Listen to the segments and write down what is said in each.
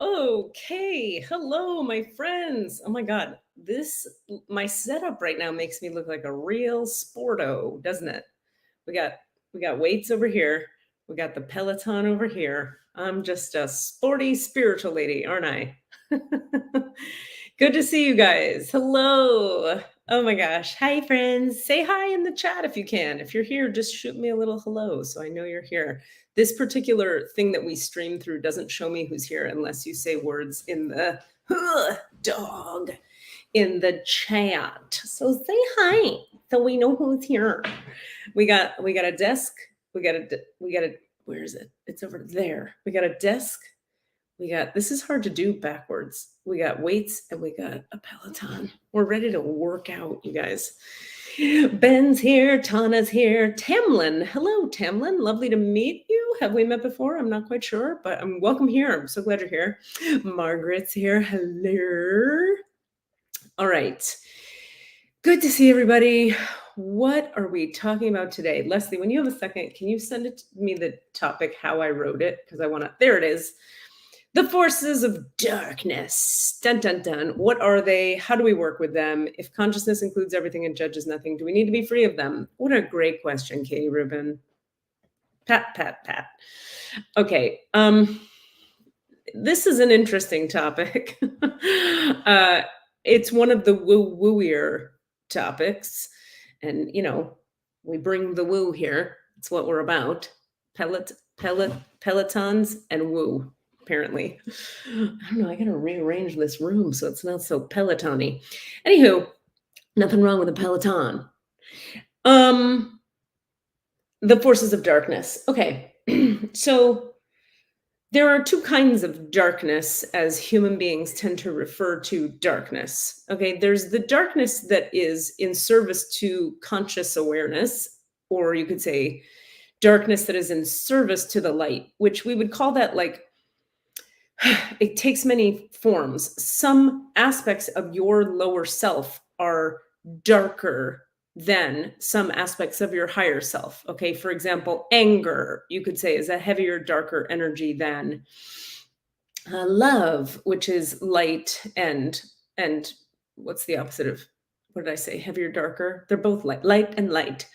Okay, hello, my friends. Oh my God, my setup right now makes me look like a real sporto, doesn't it? We got we got weights over here. We got the Peloton over here. I'm just a sporty spiritual lady, aren't I? Good to see you guys. Hello. Oh my gosh. Hi, friends. Say hi in the chat if you can. If you're here, just shoot me a little hello so I know you're here. This particular thing that we stream through doesn't show me who's here unless you say words in the dog in the chat. So say hi so we know who's here. We got a desk. We got a where is it? It's over there. We got a desk. This is hard to do backwards. We got weights and we got a Peloton. We're ready to work out, you guys. Ben's here, Tana's here, Tamlin. Hello, Tamlin. Lovely to meet you. Have we met before? I'm not quite sure, but I'm welcome here. I'm so glad you're here. Margaret's here. Hello. All right. Good to see everybody. What are we talking about today? Leslie, when you have a second, can you send it to me the topic, how I wrote it? Because I want to, there it is. The forces of darkness. Dun, dun, dun. What are they? How do we work with them? If consciousness includes everything and judges nothing, do we need to be free of them? What a great question, Katie Rubin. Pat, pat, pat. Okay. This is an interesting topic. It's one of the woo-wooier topics. And, we bring the woo here. It's what we're about. Pelotons and woo. Apparently. I don't know. I got to rearrange this room so it's not so Peloton-y. Anywho, nothing wrong with a Peloton. The forces of darkness. Okay. So there are two kinds of darkness as human beings tend to refer to darkness. Okay. There's the darkness that is in service to conscious awareness, or you could say darkness that is in service to the light, which we would call that like, it takes many forms. Some aspects of your lower self are darker than some aspects of your higher self. Okay. For example, anger, you could say, is a heavier, darker energy than love, which is light and what's the opposite of, what did I say? Heavier, darker. They're both light and light.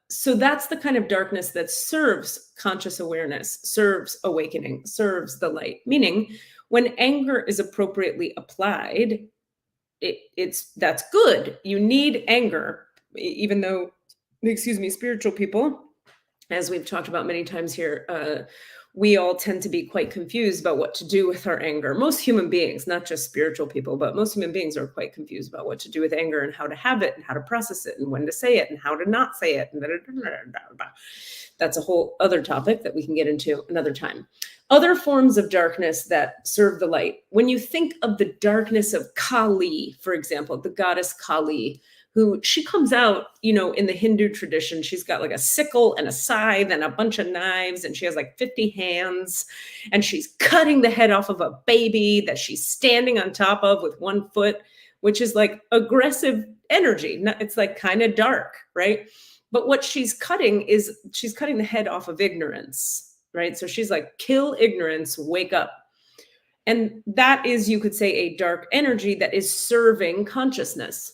So that's the kind of darkness that serves conscious awareness, serves awakening, serves the light. Meaning, when anger is appropriately applied, that's good. You need anger, even though, spiritual people, as we've talked about many times here, we all tend to be quite confused about what to do with our anger. Most human beings, not just spiritual people, but most human beings are quite confused about what to do with anger and how to have it and how to process it and when to say it and how to not say it. And that's a whole other topic that we can get into another time. Other forms of darkness that serve the light. When you think of the darkness of Kali, for example, the goddess Kali, who she comes out, in the Hindu tradition, she's got like a sickle and a scythe and a bunch of knives, and she has like 50 hands, and she's cutting the head off of a baby that she's standing on top of with one foot, which is like aggressive energy. It's like kind of dark, right? But what she's cutting the head off of ignorance, right? So she's like, kill ignorance, wake up. And that is, you could say, a dark energy that is serving consciousness.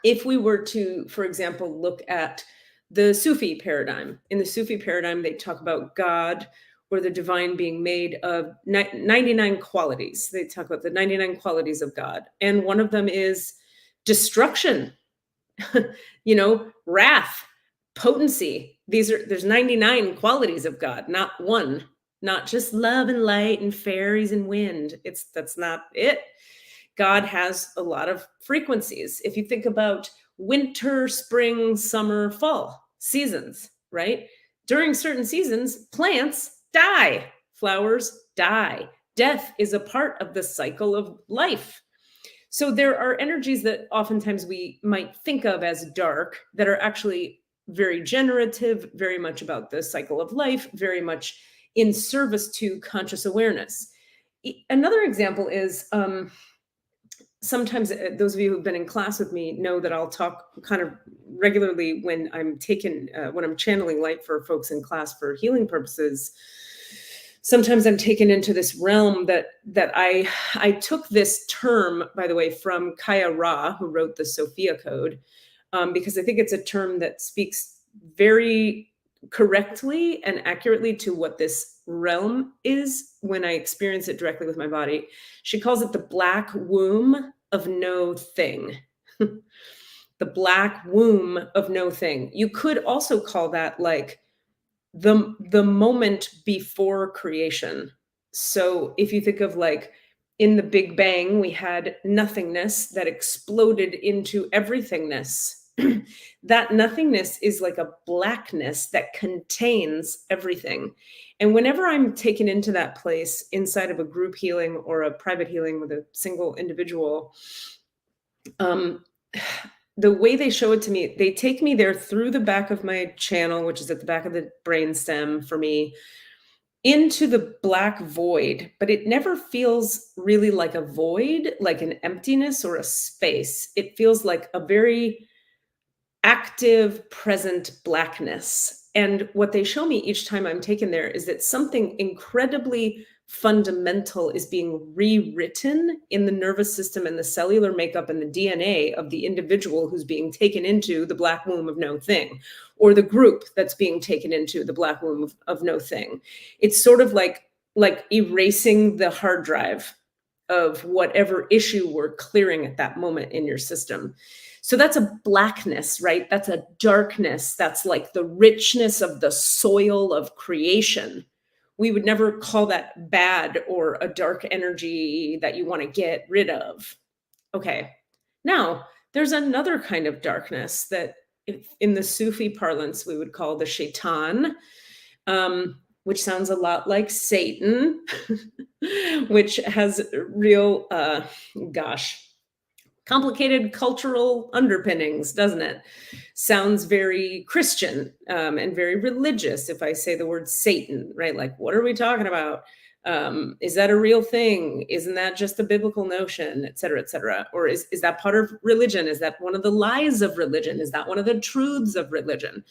If we were to, for example, look at the Sufi paradigm, in the Sufi paradigm, they talk about God or the divine being made of 99 qualities. They talk about the 99 qualities of God. And one of them is destruction, wrath, potency. There's 99 qualities of God, not one, not just love and light and fairies and wind. That's not it. God has a lot of frequencies. If you think about winter, spring, summer, fall seasons, right? During certain seasons, plants die, flowers die. Death is a part of the cycle of life. So there are energies that oftentimes we might think of as dark that are actually very generative, very much about the cycle of life, very much in service to conscious awareness. Another example is, sometimes those of you who've been in class with me know that I'll talk kind of regularly when I'm channeling light for folks in class for healing purposes. sometimes I'm taken into this realm that I took this term, by the way, from Kaya Ra, who wrote the Sophia Code, because I think it's a term that speaks very correctly and accurately to what this realm is when I experience it directly with my body. She calls it the black womb of no thing. The black womb of no thing. You could also call that like the moment before creation. So if you think of like in the Big Bang, we had nothingness that exploded into everythingness. That nothingness is like a blackness that contains everything. And whenever I'm taken into that place inside of a group healing or a private healing with a single individual, um, the way they show it to me, they take me there through the back of my channel, which is at the back of the brain stem for me, into the black void, but it never feels really like a void, like an emptiness or a space. It feels like a very active, present blackness. And what they show me each time I'm taken there is that something incredibly fundamental is being rewritten in the nervous system and the cellular makeup and the DNA of the individual who's being taken into the black womb of no thing, or the group that's being taken into the black womb of no thing. It's sort of like erasing the hard drive of whatever issue we're clearing at that moment in your system. So that's a blackness, right? That's a darkness. That's like the richness of the soil of creation. We would never call that bad or a dark energy that you want to get rid of. Okay. Now, there's another kind of darkness that in the Sufi parlance we would call the shaitan, which sounds a lot like Satan, which has real, gosh, complicated cultural underpinnings, doesn't it? Sounds very Christian and very religious if I say the word Satan, right? Like, what are we talking about? Is that a real thing? Isn't that just a biblical notion, et cetera, et cetera? Or is that part of religion? Is that one of the lies of religion? Is that one of the truths of religion?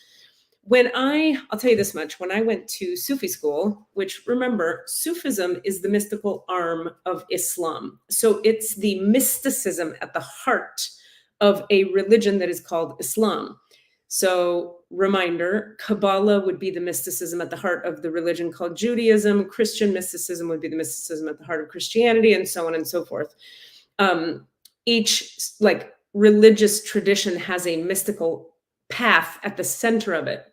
I'll tell you this much, when I went to Sufi school, which remember, Sufism is the mystical arm of Islam. So it's the mysticism at the heart of a religion that is called Islam. So reminder, Kabbalah would be the mysticism at the heart of the religion called Judaism. Christian mysticism would be the mysticism at the heart of Christianity, and so on and so forth. Each like religious tradition has a mystical path at the center of it.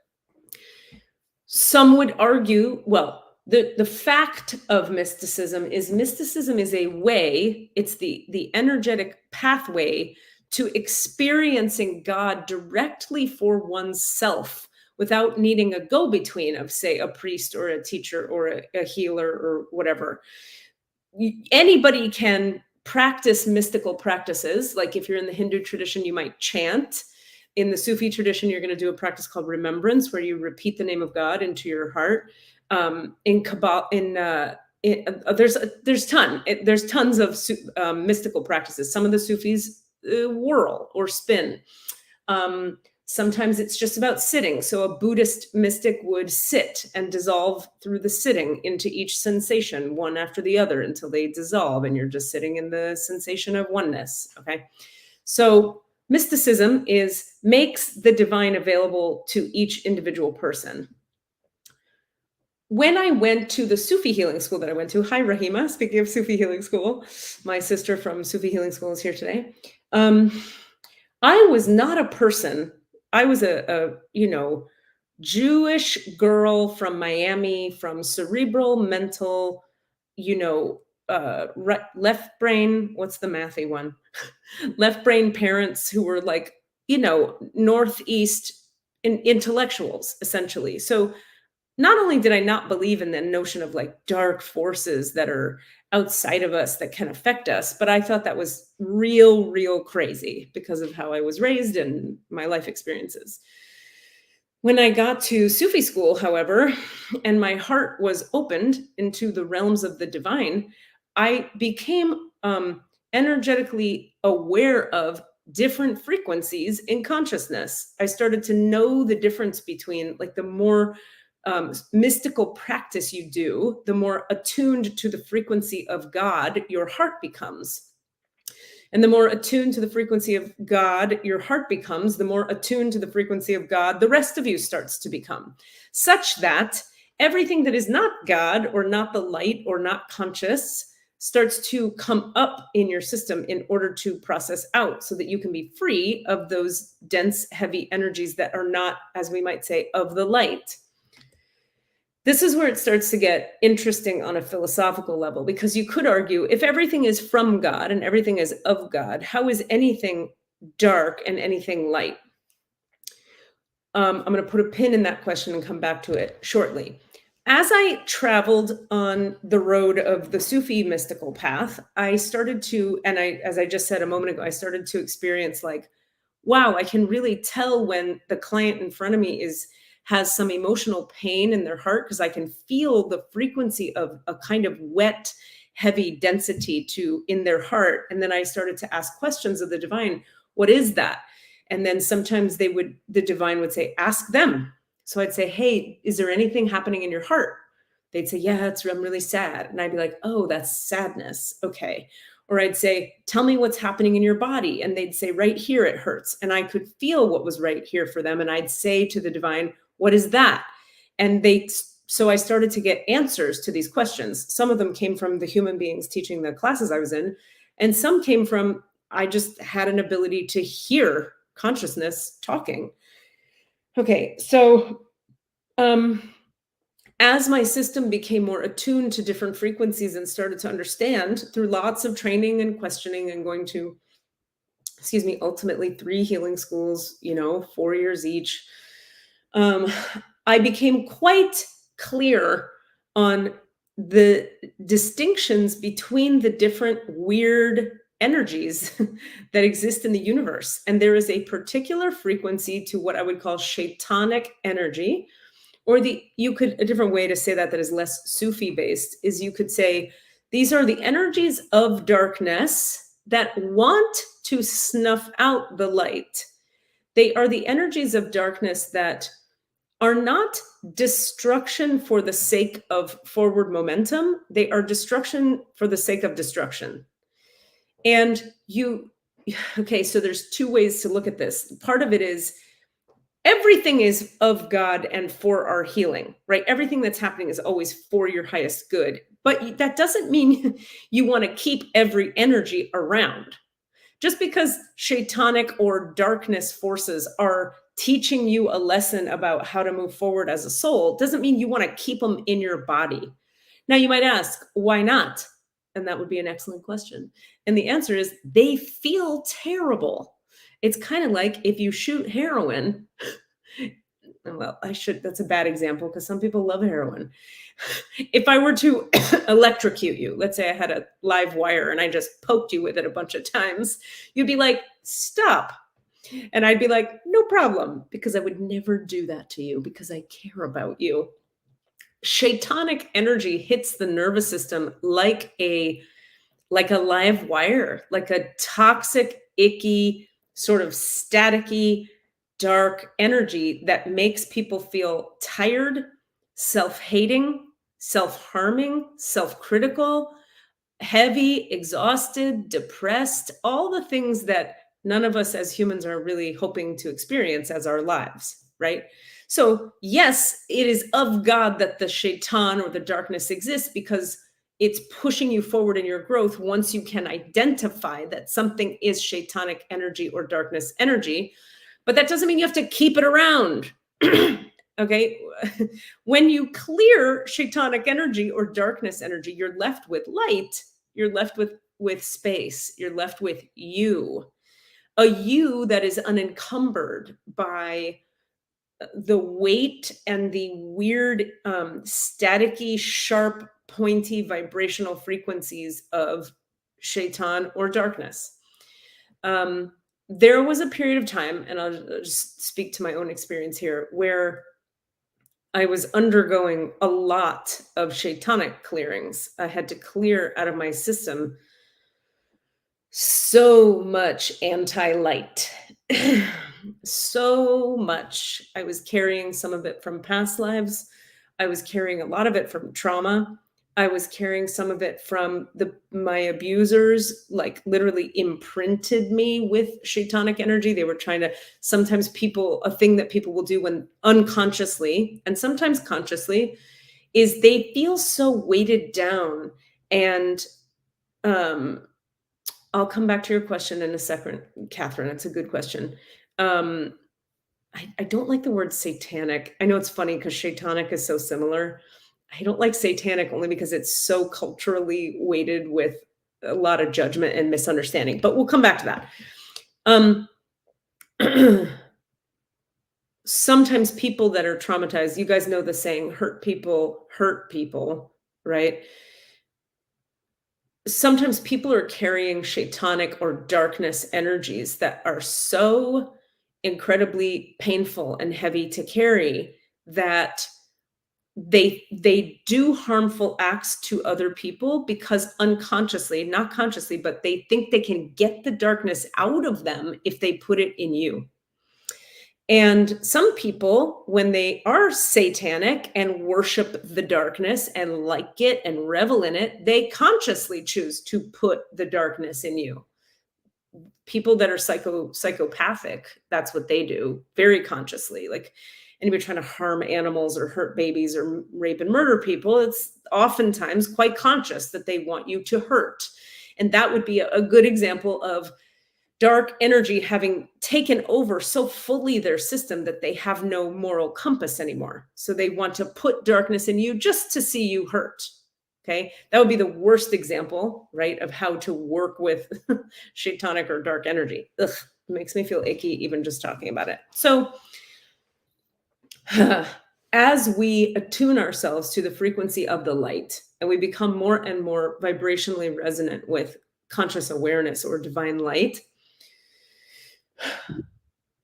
Some would argue, well, the fact of mysticism is a way, it's the energetic pathway to experiencing God directly for oneself without needing a go-between of, say, a priest or a teacher or a healer or whatever. Anybody can practice mystical practices. Like if you're in the Hindu tradition, you might chant. In the Sufi tradition, you're going to do a practice called remembrance, where you repeat the name of God into your heart. In Kabbalah, there's tons of mystical practices. Some of the Sufis whirl or spin. Sometimes it's just about sitting. So a Buddhist mystic would sit and dissolve through the sitting into each sensation, one after the other, until they dissolve, and you're just sitting in the sensation of oneness. Okay, so mysticism makes the divine available to each individual person. When I went to the Sufi healing school that I went to, hi Rahima, speaking of Sufi healing school, my sister from Sufi healing school is here today. I was not a person. I was a Jewish girl from Miami, from cerebral, mental, left brain. What's the mathy one? Left brain parents who were like, Northeast intellectuals, essentially. So not only did I not believe in the notion of like dark forces that are outside of us that can affect us, but I thought that was real crazy because of how I was raised and my life experiences. When I got to Sufi school, however, and my heart was opened into the realms of the divine, I became energetically aware of different frequencies in consciousness. I started to know the difference between like the more mystical practice you do, the more attuned to the frequency of God your heart becomes. And the more attuned to the frequency of God your heart becomes, the more attuned to the frequency of God the rest of you starts to become, such that everything that is not God or not the light or not conscious starts to come up in your system in order to process out so that you can be free of those dense, heavy energies that are not, as we might say, of the light. This is where it starts to get interesting on a philosophical level, because you could argue if everything is from God and everything is of God, how is anything dark and anything light? I'm going to put a pin in that question and come back to it shortly. As I traveled on the road of the Sufi mystical path, I started to, and as I just said a moment ago, I started to experience like, wow, I can really tell when the client in front of me has some emotional pain in their heart, because I can feel the frequency of a kind of wet, heavy density in their heart. And then I started to ask questions of the divine. What is that? And then sometimes the divine would say, ask them. So I'd say, hey, is there anything happening in your heart? They'd say, yeah, I'm really sad. And I'd be like, oh, that's sadness. Okay. Or I'd say, tell me what's happening in your body. And they'd say, right here, it hurts. And I could feel what was right here for them. And I'd say to the divine, what is that? And so I started to get answers to these questions. Some of them came from the human beings teaching the classes I was in. And some came from, I just had an ability to hear consciousness talking. Okay, so as my system became more attuned to different frequencies and started to understand through lots of training and questioning and going to, ultimately 3 healing schools, 4 years each, I became quite clear on the distinctions between the different weird energies that exist in the universe. And there is a particular frequency to what I would call shaitanic energy, or a different way to say that is less Sufi based is you could say, these are the energies of darkness that want to snuff out the light. They are the energies of darkness that are not destruction for the sake of forward momentum. They are destruction for the sake of destruction. And so there's 2 ways to look at this. Part of it is everything is of God and for our healing, right? Everything that's happening is always for your highest good. But that doesn't mean you want to keep every energy around. Just because shaitanic or darkness forces are teaching you a lesson about how to move forward as a soul doesn't mean you want to keep them in your body. Now, you might ask, why not? And that would be an excellent question. And the answer is they feel terrible. It's kind of like if you shoot heroin. Well, that's a bad example because some people love heroin. If I were to electrocute you, let's say I had a live wire and I just poked you with it a bunch of times, you'd be like, stop. And I'd be like, no problem, because I would never do that to you because I care about you. Shaitanic energy hits the nervous system like a live wire, like a toxic, icky, sort of staticky, dark energy that makes people feel tired, self-hating, self-harming, self-critical, heavy, exhausted, depressed, all the things that none of us as humans are really hoping to experience as our lives, right? So yes, it is of God that the shaitan or the darkness exists because it's pushing you forward in your growth once you can identify that something is shaitanic energy or darkness energy. But that doesn't mean you have to keep it around. Okay. When you clear shaitanic energy or darkness energy, you're left with light. You're left with space. You're left with you, a you that is unencumbered by the weight and the weird, staticky, sharp, pointy vibrational frequencies of shaitan or darkness. There was a period of time, and I'll just speak to my own experience here, where I was undergoing a lot of shaitanic clearings. I had to clear out of my system so much anti-light. So much. I was carrying some of it from past lives. I was carrying a lot of it from trauma. I was carrying some of it from my abusers, like literally imprinted me with shaitanic energy. They were trying to, sometimes people, a thing that people will do when unconsciously and sometimes consciously, is they feel so weighted down. And um, I'll come back to your question in a second, Catherine. It's a good question. Um, I don't like the word satanic. I know it's funny because shaitanic is so similar. I don't like satanic only because it's so culturally weighted with a lot of judgment and misunderstanding, but we'll come back to that. Um, sometimes people that are traumatized, you guys know the saying, hurt people, right? Sometimes people are carrying shaitanic or darkness energies that are so incredibly painful and heavy to carry that they do harmful acts to other people because unconsciously, not consciously, but they think they can get the darkness out of them if they put it in you. And some people, when they are satanic and worship the darkness and like it and revel in it, they consciously choose to put the darkness in you. People that are psychopathic, that's what they do very consciously. Like anybody trying to harm animals or hurt babies or rape and murder people, it's oftentimes quite conscious that they want you to hurt. And that would be a good example of dark energy having taken over so fully their system that they have no moral compass anymore. So they want to put darkness in you just to see you hurt. Okay. That would be the worst example, right, of how to work with shaitanic or dark energy. Ugh, it makes me feel icky even just talking about it. So as we attune ourselves to the frequency of the light and we become more and more vibrationally resonant with conscious awareness or divine light,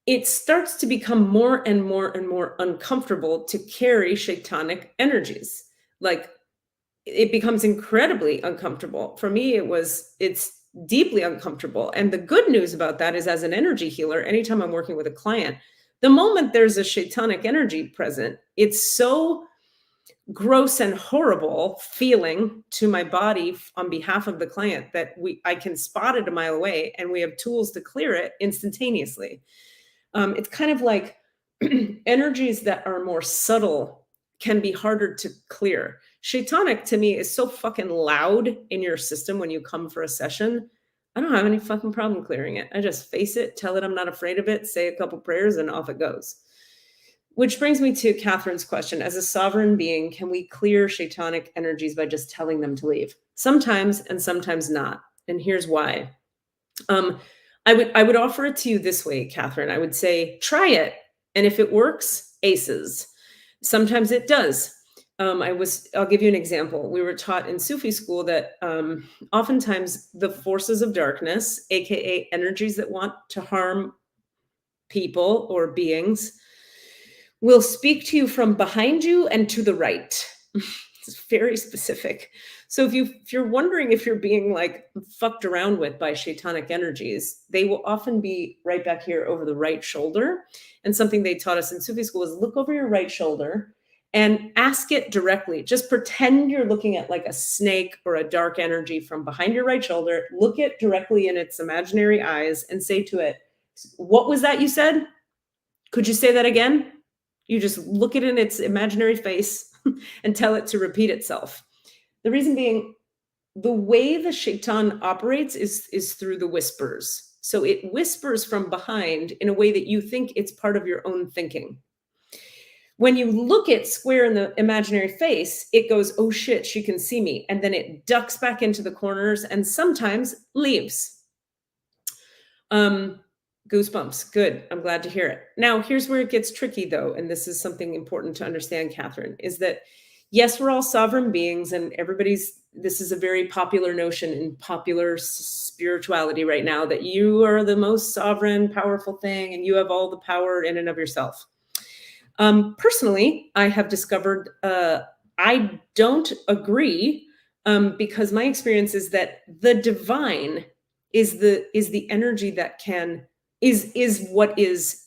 it starts to become more and more and more uncomfortable to carry shaitanic energies. Like it becomes incredibly uncomfortable. For me, it's deeply uncomfortable. And the good news about that is, as an energy healer, anytime I'm working with a client, the moment there's a shaitanic energy present, it's so gross and horrible feeling to my body on behalf of the client that I can spot it a mile away, and we have tools to clear it instantaneously. It's kind of like energies that are more subtle can be harder to clear. Shaitanic to me is so fucking loud in your system when you come for a session. I don't have any fucking problem clearing it. I just face it, tell it I'm not afraid of it, say a couple prayers, and off it goes. Which brings me to Catherine's question. As a sovereign being, can we clear shaitanic energies by just telling them to leave? Sometimes and sometimes not. And here's why. I would offer it to you this way, Catherine. I would say, try it. And if it works, aces. Sometimes it does. I'll give you an example. We were taught in Sufi school that oftentimes the forces of darkness, AKA energies that want to harm people or beings, will speak to you from behind you and to the right. It's very specific. So if you're wondering if you're being like fucked around with by shaitanic energies, they will often be right back here over the right shoulder. And something they taught us in Sufi school is look over your right shoulder and ask it directly. Just pretend you're looking at like a snake or a dark energy from behind your right shoulder. Look it directly in its imaginary eyes and say to it, what was that you said? Could you say that again? You just look it in its imaginary face and tell it to repeat itself. The reason being, the way the shaitan operates is through the whispers. So it whispers from behind in a way that you think it's part of your own thinking. When you look it square in the imaginary face, it goes, oh shit, she can see me. And then it ducks back into the corners and sometimes leaves. Goosebumps. Good. I'm glad to hear it. Now, here's where it gets tricky, though, and this is something important to understand, Catherine, is that, yes, we're all sovereign beings, and this is a very popular notion in popular spirituality right now, that you are the most sovereign, powerful thing, and you have all the power in and of yourself. Personally, I have discovered I don't agree, because my experience is that the divine is the energy that is what is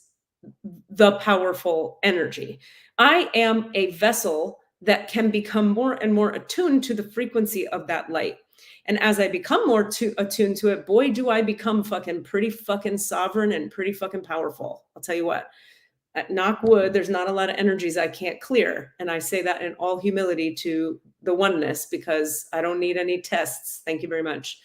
the powerful energy. I am a vessel that can become more and more attuned to the frequency of that light. And as I become more attuned to it, boy, do I become fucking pretty fucking sovereign and pretty fucking powerful. I'll tell you what, at knock wood, there's not a lot of energies I can't clear. And I say that in all humility to the oneness, because I don't need any tests. Thank you very much.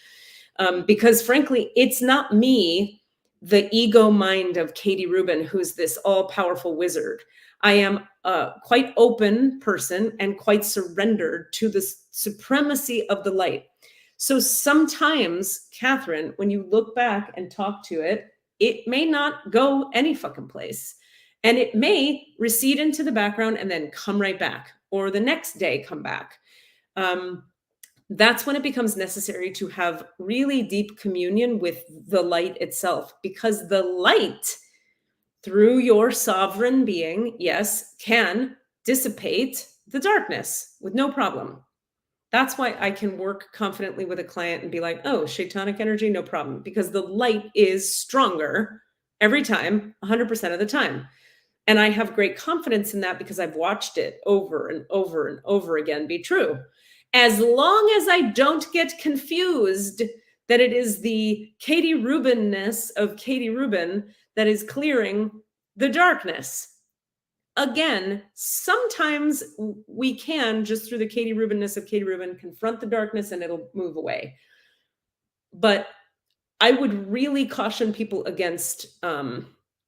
Because frankly, it's not me, the ego mind of Katie Rubin, who's this all powerful wizard. I am a quite open person and quite surrendered to the supremacy of the light. So sometimes, Catherine, when you look back and talk to it, it may not go any fucking place. And it may recede into the background and then come right back, or the next day come back. That's when it becomes necessary to have really deep communion with the light itself, because the light, through your sovereign being, yes, can dissipate the darkness with no problem. That's why I can work confidently with a client and be like, oh, shaitanic energy, no problem, because the light is stronger every time, 100% of the time. And I have great confidence in that because I've watched it over and over and over again be true. As long as I don't get confused that it is the Katie Rubin-ness of Katie Rubin that is clearing the darkness. Again, sometimes we can, just through the Katie Rubin-ness of Katie Rubin, confront the darkness and it'll move away. But I would really caution people against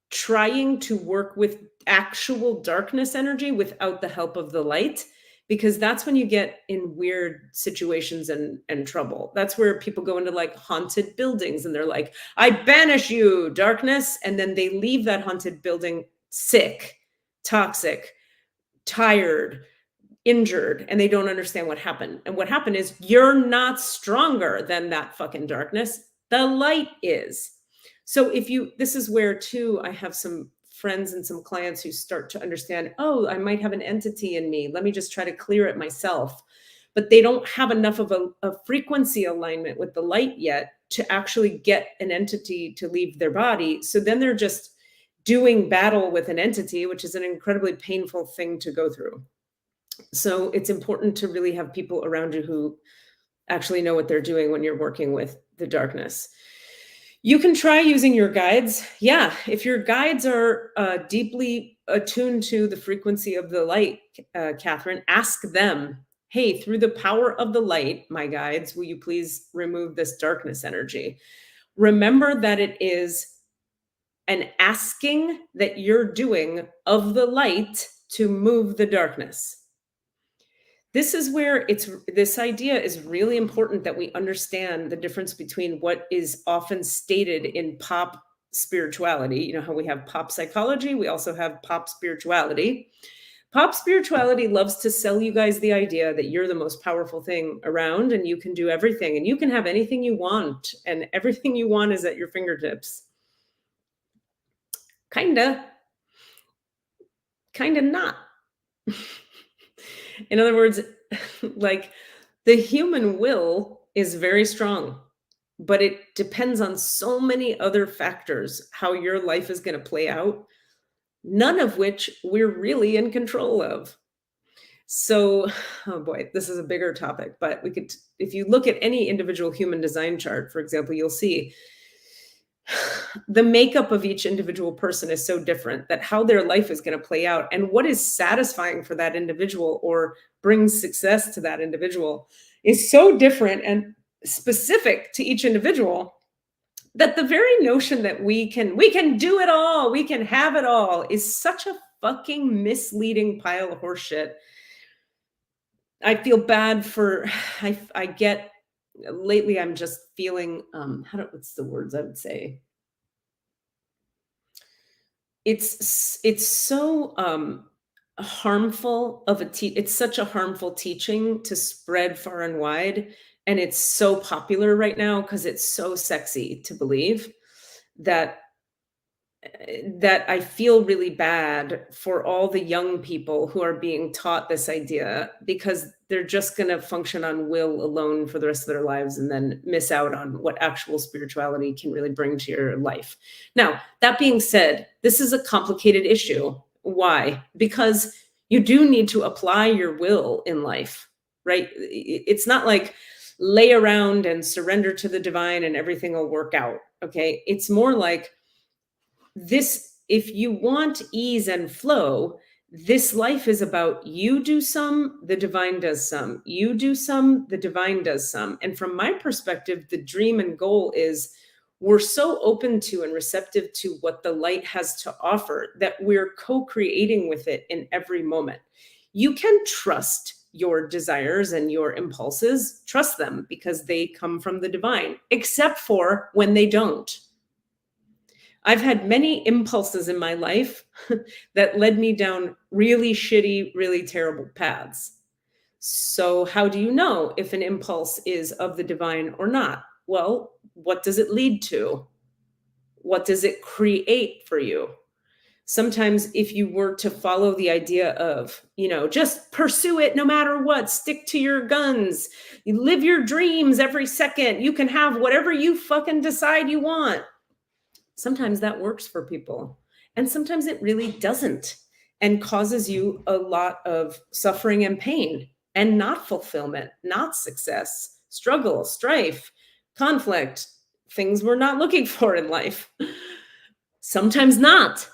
trying to work with actual darkness energy without the help of the light, because that's when you get in weird situations and trouble. That's where people go into like haunted buildings and they're like, I banish you, darkness. And then they leave that haunted building sick, toxic, tired, injured, and they don't understand what happened. And what happened is you're not stronger than that fucking darkness. The light is. So this is where too, I have some friends and some clients who start to understand, oh, I might have an entity in me. Let me just try to clear it myself. But they don't have enough of a frequency alignment with the light yet to actually get an entity to leave their body. So then they're just doing battle with an entity, which is an incredibly painful thing to go through. So it's important to really have people around you who actually know what they're doing when you're working with the darkness. You can try using your guides. Yeah, if your guides are deeply attuned to the frequency of the light, Catherine, ask them, hey, through the power of the light, my guides, will you please remove this darkness energy? Remember that it is an asking that you're doing of the light to move the darkness. This is where this idea is really important, that we understand the difference between what is often stated in pop spirituality. You know how we have pop psychology, we also have pop spirituality. Pop spirituality loves to sell you guys the idea that you're the most powerful thing around and you can do everything and you can have anything you want and everything you want is at your fingertips. Kinda not. In other words, like the human will is very strong, but it depends on so many other factors how your life is going to play out, none of which we're really in control of. So, oh boy, this is a bigger topic, but if you look at any individual human design chart, for example, you'll see the makeup of each individual person is so different that how their life is going to play out and what is satisfying for that individual or brings success to that individual is so different and specific to each individual that the very notion that we can do it all, we can have it all is such a fucking misleading pile of horseshit. I feel bad for, I get, lately I'm just feeling, what's the words I would say? It's so harmful of it's such a harmful teaching to spread far and wide, and it's so popular right now because it's so sexy to believe that I feel really bad for all the young people who are being taught this idea because they're just going to function on will alone for the rest of their lives and then miss out on what actual spirituality can really bring to your life. Now, that being said, this is a complicated issue. Why? Because You do need to apply your will in life, right? It's not like lay around and surrender to the divine and everything will work out. Okay. It's more like this: if you want ease and flow, this life is about you do some, the divine does some. You do some, the divine does some. And from my perspective, the dream and goal is we're so open to and receptive to what the light has to offer that we're co-creating with it in every moment. You can trust your desires and your impulses, trust them because they come from the divine, except for when they don't. I've had many impulses in my life that led me down really shitty, really terrible paths. So, how do you know if an impulse is of the divine or not? Well, what does it lead to? What does it create for you? Sometimes, if you were to follow the idea of, just pursue it no matter what, stick to your guns, you live your dreams every second, you can have whatever you fucking decide you want. Sometimes that works for people, and sometimes it really doesn't, and causes you a lot of suffering and pain and not fulfillment, not success, struggle, strife, conflict, things we're not looking for in life. Sometimes not.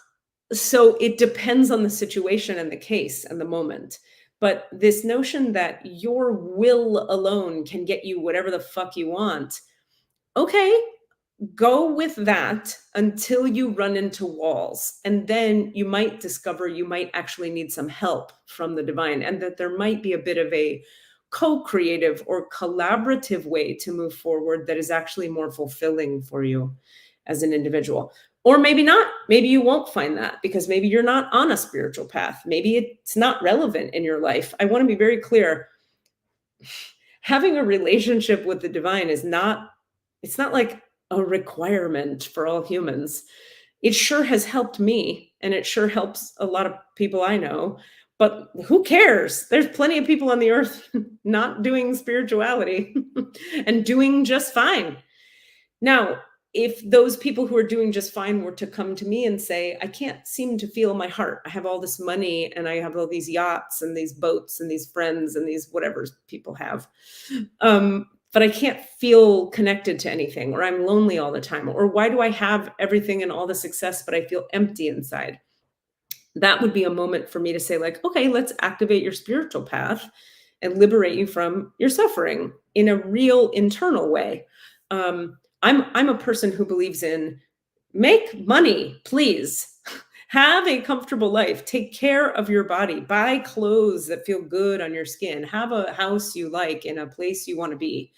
So it depends on the situation and the case and the moment. But this notion that your will alone can get you whatever the fuck you want, okay, go with that until you run into walls. And then you might discover you might actually need some help from the divine, and that there might be a bit of a co-creative or collaborative way to move forward that is actually more fulfilling for you as an individual. Or maybe not. Maybe you won't find that because maybe you're not on a spiritual path. Maybe it's not relevant in your life. I want to be very clear. Having a relationship with the divine is not, it's not like a requirement for all humans. It sure has helped me, and it sure helps a lot of people I know, but who cares? There's plenty of people on the earth not doing spirituality and doing just fine. Now, if those people who are doing just fine were to come to me and say, I can't seem to feel my heart. I have all this money and I have all these yachts and these boats and these friends and these whatever people have. But I can't feel connected to anything, or I'm lonely all the time, or why do I have everything and all the success, but I feel empty inside? That would be a moment for me to say, like, okay, let's activate your spiritual path and liberate you from your suffering in a real internal way. I'm a person who believes in make money, please. Have a comfortable life. Take care of your body. Buy clothes that feel good on your skin. Have a house you like in a place you want to be.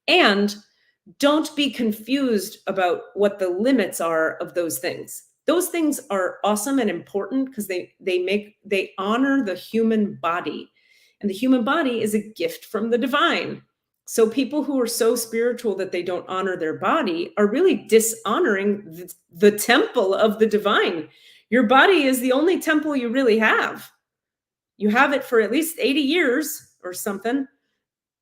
And don't be confused about what the limits are of those things. Those things are awesome and important because they honor the human body. And the human body is a gift from the divine. So people who are so spiritual that they don't honor their body are really dishonoring the temple of the divine. Your body is the only temple you really have. You have it for at least 80 years or something.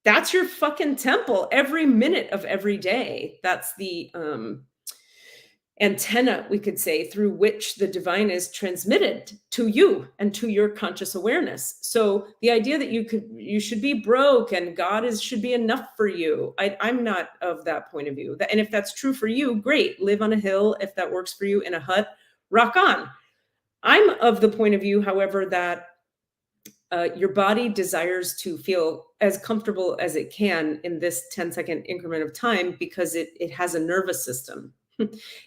That's your fucking temple every minute of every day. That's the antenna, we could say, through which the divine is transmitted to you and to your conscious awareness. So the idea that you should be broke and should be enough for you, I'm not of that point of view. And if that's true for you, great, live on a hill. If that works for you in a hut, rock on. I'm of the point of view, however, that your body desires to feel as comfortable as it can in this 10-second increment of time because it has a nervous system.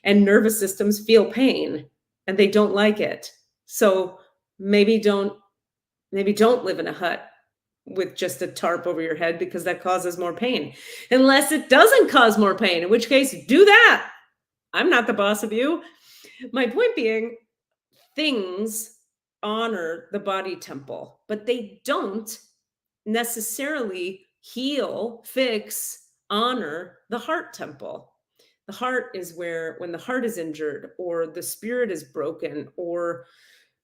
And nervous systems feel pain and they don't like it. So maybe don't live in a hut with just a tarp over your head because that causes more pain. Unless it doesn't cause more pain, in which case do that. I'm not the boss of you. My point being, things honor the body temple, but they don't necessarily heal, fix, honor the heart temple. The heart is where, when the heart is injured, or the spirit is broken, or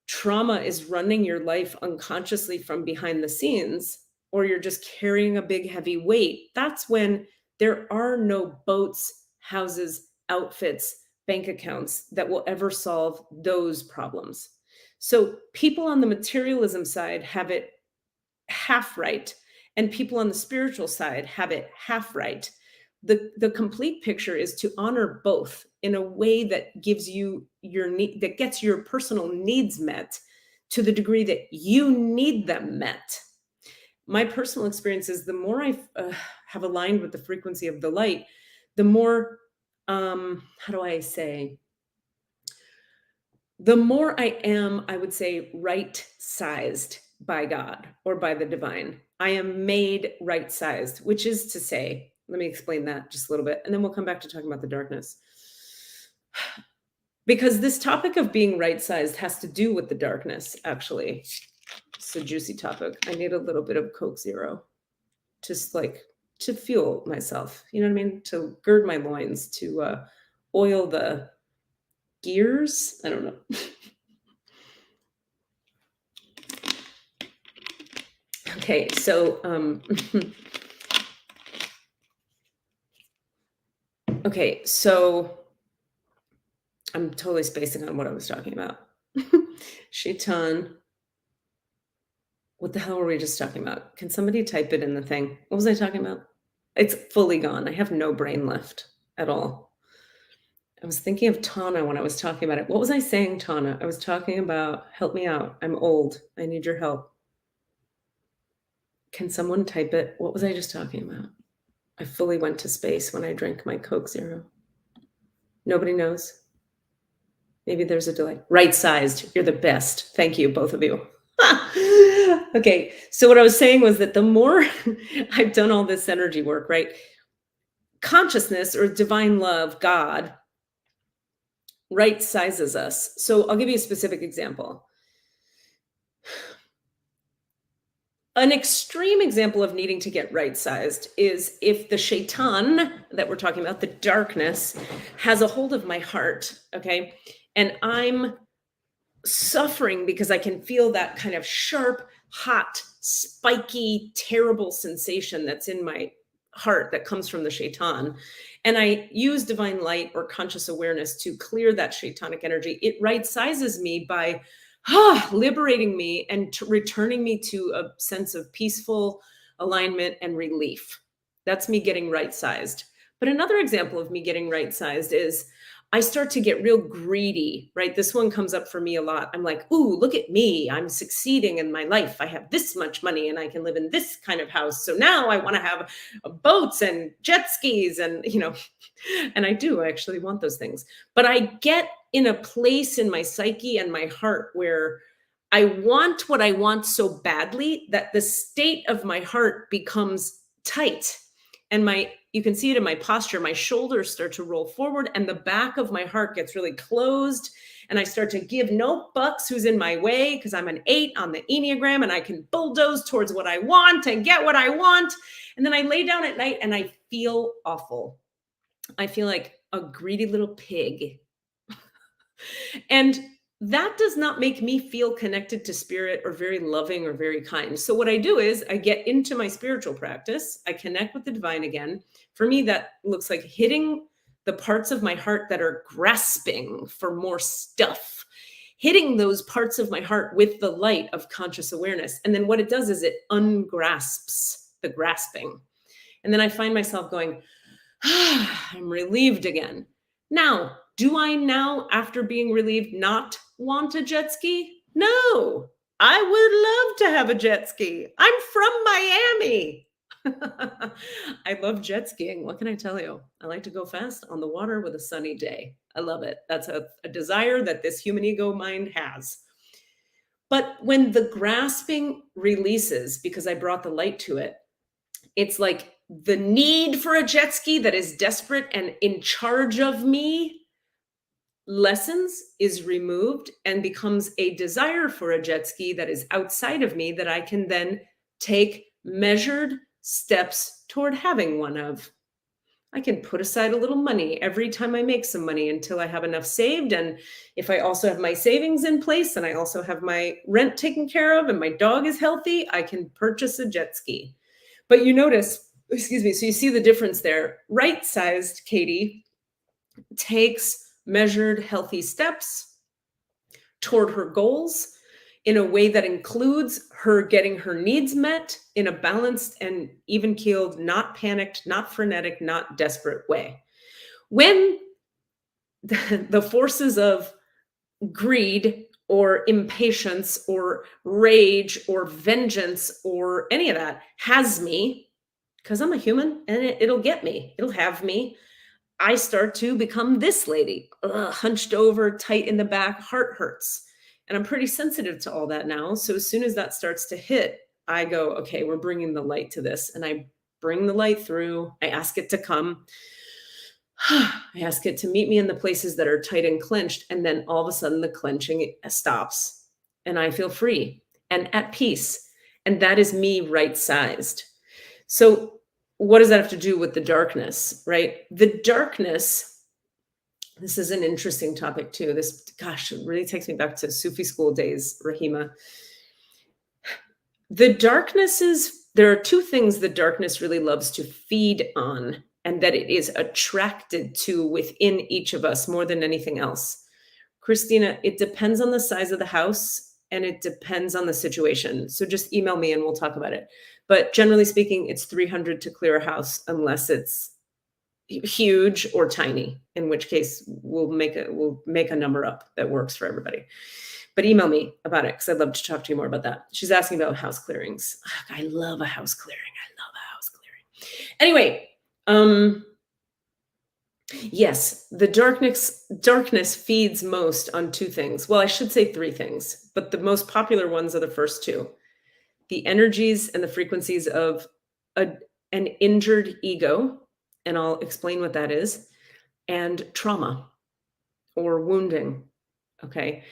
trauma is running your life unconsciously from behind the scenes, or you're just carrying a big heavy weight, that's when there are no boats, houses, outfits, bank accounts that will ever solve those problems. So people on the materialism side have it half right, and people on the spiritual side have it half right. The complete picture is to honor both in a way that gives you your need, that gets your personal needs met to the degree that you need them met. My personal experience is the more I have aligned with the frequency of the light, the more, how do I say, the more I am, I would say, right sized by God or by the divine. I am made right sized, which is to say, let me explain that just a little bit, and then we'll come back to talking about the darkness. Because this topic of being right sized has to do with the darkness, actually. It's a juicy topic. I need a little bit of Coke Zero, just like to fuel myself. You know what I mean? To gird my loins, to oil the gears. I don't know. Okay, so okay, so I'm totally spacing on what I was talking about. Shaitan. What the hell were we just talking about? Can somebody type it in the thing? What was I talking about? It's fully gone. I have no brain left at all. I was thinking of Tana when I was talking about it. What was I saying, Tana? I was talking about help me out. I'm old. I need your help. Can someone type it? What was I just talking about? I fully went to space when I drank my Coke Zero. Nobody knows. Maybe there's a delay. Right sized. You're the best. Thank you, both of you. Okay. So what I was saying was that the more I've done all this energy work, right? Consciousness or divine love, God, right sizes us. So I'll give you a specific example. An extreme example of needing to get right sized is if the shaitan that we're talking about, the darkness, has a hold of my heart, okay? And I'm suffering because I can feel that kind of sharp, hot, spiky, terrible sensation that's in my heart that comes from the shaitan. And I use divine light or conscious awareness to clear that shaitanic energy. It right sizes me by liberating me and returning me to a sense of peaceful alignment and relief. That's me getting right sized. But another example of me getting right sized is I start to get real greedy, right? This one comes up for me a lot. I'm like, ooh, look at me. I'm succeeding in my life. I have this much money and I can live in this kind of house. So now I want to have boats and jet skis and, and I do actually want those things. But I get in a place in my psyche and my heart where I want what I want so badly that the state of my heart becomes tight. And you can see it in my posture. My shoulders start to roll forward and the back of my heart gets really closed. And I start to give no fucks who's in my way because I'm an 8 on the Enneagram and I can bulldoze towards what I want and get what I want. And then I lay down at night and I feel awful. I feel like a greedy little pig. And that does not make me feel connected to spirit or very loving or very kind. So what I do is I get into my spiritual practice. I connect with the divine again. For me, that looks like hitting the parts of my heart that are grasping for more stuff, hitting those parts of my heart with the light of conscious awareness. And then what it does is it ungrasps the grasping. And then I find myself going, I'm relieved again. Now, do I now, after being relieved, not want a jet ski? No, I would love to have a jet ski. I'm from Miami. I love jet skiing. What can I tell you? I like to go fast on the water with a sunny day. I love it. That's a desire that this human ego mind has. But when the grasping releases, because I brought the light to it, it's like the need for a jet ski that is desperate and in charge of me lessens, is removed, and becomes a desire for a jet ski that is outside of me that I can then take measured steps toward having one of. I can put aside a little money every time I make some money until I have enough saved. And if I also have my savings in place and I also have my rent taken care of and my dog is healthy, I can purchase a jet ski. But you notice, excuse me, so you see the difference there. Right-sized Katie takes measured, healthy steps. toward her goals in a way that includes her getting her needs met in a balanced and even-keeled, not panicked, not frenetic, not desperate way. When the forces of greed or impatience or rage or vengeance or any of that has me, because I'm a human and it'll get me, it'll have me, I start to become this lady, hunched over, tight in the back, heart hurts. And I'm pretty sensitive to all that now. So as soon as that starts to hit, I go, okay, we're bringing the light to this. And I bring the light through. I ask it to come. I ask it to meet me in the places that are tight and clenched. And then all of a sudden the clenching stops and I feel free and at peace. And that is me right sized. So what does that have to do with the darkness, right? The darkness, this is an interesting topic too. This, gosh, it really takes me back to Sufi school days, Rahima. The darkness is, there are two things the darkness really loves to feed on and that it is attracted to within each of us more than anything else. Christina, it depends on the size of the house and it depends on the situation. So just email me and we'll talk about it. But generally speaking, it's 300 to clear a house unless it's huge or tiny, in which case we'll make a number up that works for everybody. But email me about it because I'd love to talk to you more about that. She's asking about house clearings. Ugh, I love a house clearing. I love a house clearing. Anyway, yes, the darkness feeds most on two things. Well, I should say three things, but the most popular ones are the first two. The energies and the frequencies of an injured ego, and I'll explain what that is, and trauma or wounding, okay?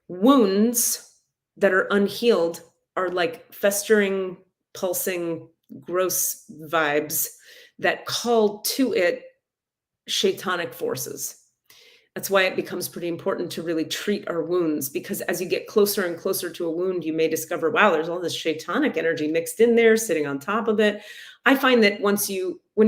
Wounds that are unhealed are like festering, pulsing, gross vibes that call to it shaitanic forces. That's why it becomes pretty important to really treat our wounds, because as you get closer and closer to a wound, you may discover, wow, there's all this shaitanic energy mixed in there, sitting on top of it. I find that when